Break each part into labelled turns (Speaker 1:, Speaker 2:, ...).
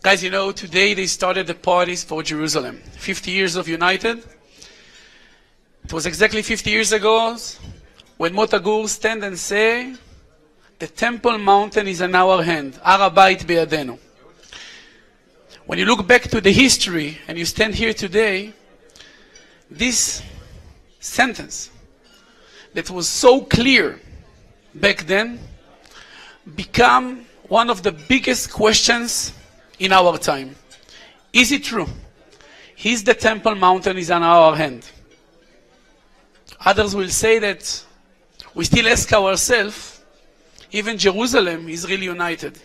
Speaker 1: Guys, you know, today they started the parties for Jerusalem. 50 years of United. It was exactly 50 years ago when Mota Gur stand and say, the Temple Mountain is in our hand. Har Habayit beyadenu. When you look back to the history and you stand here today, this sentence that was so clear back then become one of the biggest questions in our time. Is it true? Is the Temple Mountain is on our hand? Others will say that we still ask ourselves, even Jerusalem is really united.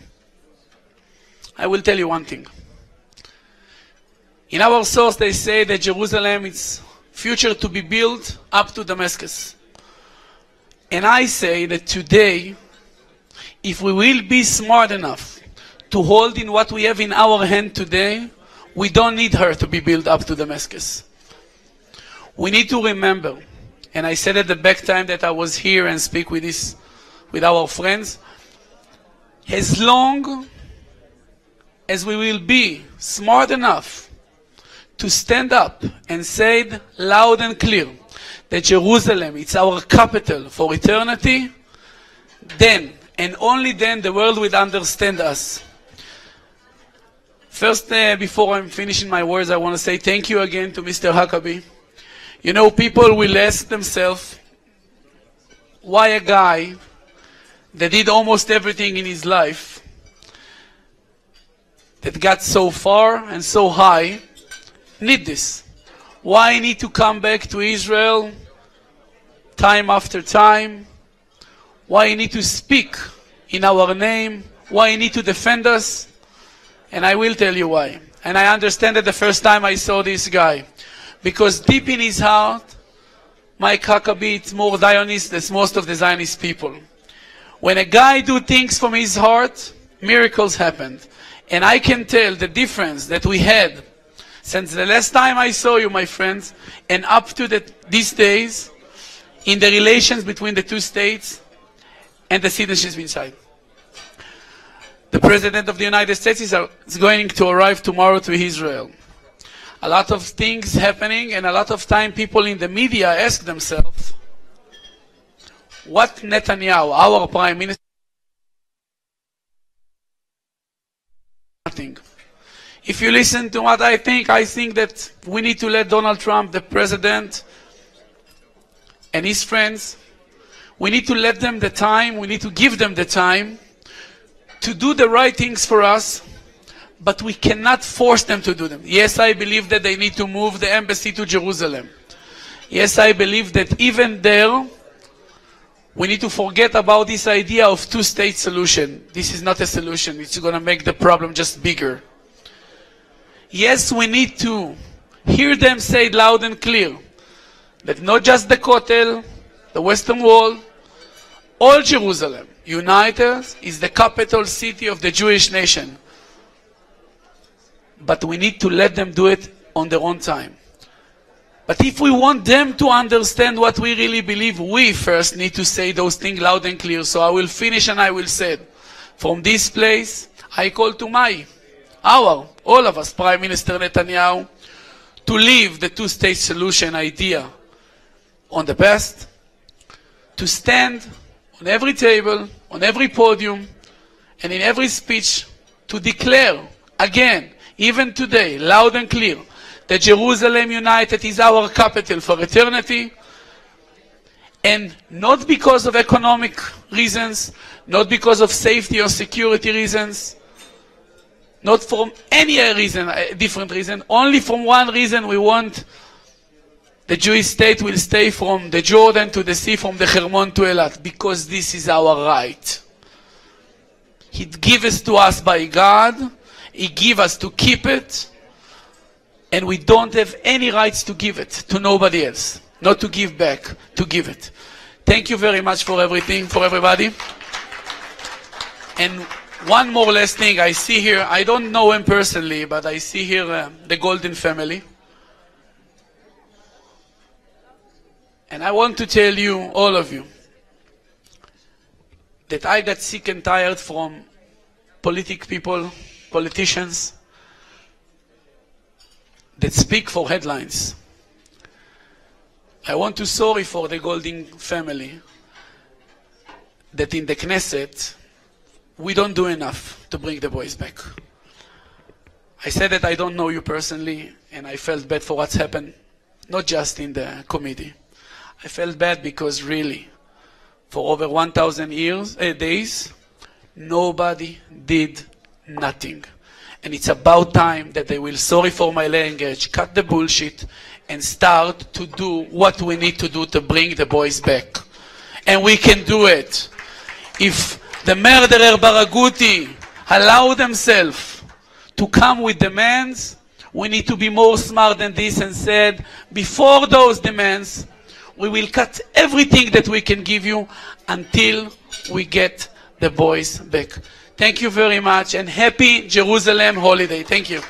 Speaker 1: I will tell you one thing. In our source they say that Jerusalem is future to be built up to Damascus. And I say that today, if we will be smart enough to hold in what we have in our hand today, we don't need her to be built up to Damascus. We need to remember, and I said at the back time that I was here and speak with our friends, as long as we will be smart enough to stand up and say it loud and clear that Jerusalem is our capital for eternity, then and only then the world will understand us. First, before I'm finishing my words, I want to say thank you again to Mr. Huckabee. You know, people will ask themselves, why a guy that did almost everything in his life, that got so far and so high, need this? Why need to come back to Israel time after time? Why you need to speak in our name? Why you need to defend us? And I will tell you why. And I understand that the first time I saw this guy. Because deep in his heart, Mike Huckabee is more Zionist than most of the Zionist people. When a guy do things from his heart, miracles happened. And I can tell the difference that we had since the last time I saw you, my friends, and up to these days, in the relations between the two states and the citizenship inside. The President of the United States is going to arrive tomorrow to Israel. A lot of things happening, and a lot of time people in the media ask themselves, what Netanyahu, our Prime Minister, nothing. If you listen to what I think that we need to let Donald Trump, the President, and his friends, we need to let them the time, we need to give them the time to do the right things for us, but we cannot force them to do them. Yes, I believe that they need to move the embassy to Jerusalem. Yes, I believe that even there, we need to forget about this idea of two-state solution. This is not a solution. It's going to make the problem just bigger. Yes, we need to hear them say it loud and clear that not just the Kotel, the Western Wall, all Jerusalem, united, is the capital city of the Jewish nation. But we need to let them do it on their own time. But if we want them to understand what we really believe, we first need to say those things loud and clear. So I will finish and I will say, from this place, I call to all of us, Prime Minister Netanyahu, to leave the two-state solution idea on the past, to stand on every table, on every podium, and in every speech, to declare again, even today, loud and clear, that Jerusalem United is our capital for eternity, and not because of economic reasons, not because of safety or security reasons, not from any reason, different reason, only from one reason: we want the Jewish state will stay from the Jordan to the sea, from the Hermon to Elat, because this is our right. He gave it to us by God, He gave us to keep it, and we don't have any rights to give it to nobody else. Not to give back, to give it. Thank you very much for everything, for everybody. And one more last thing I see here, I don't know him personally, but I see here the Golden family. And I want to tell you, all of you, that I got sick and tired from politicians, that speak for headlines. I want to sorry for the Golding family that in the Knesset we don't do enough to bring the boys back. I said that I don't know you personally, and I felt bad for what's happened, not just in the committee. I felt bad because really, for over 1,000 days, nobody did nothing. And it's about time that they will, sorry for my language, cut the bullshit and start to do what we need to do to bring the boys back. And we can do it. If the murderer Baraguti allow themselves to come with demands, we need to be more smart than this and said, before those demands, we will cut everything that we can give you until we get the boys back. Thank you very much and happy Jerusalem holiday. Thank you.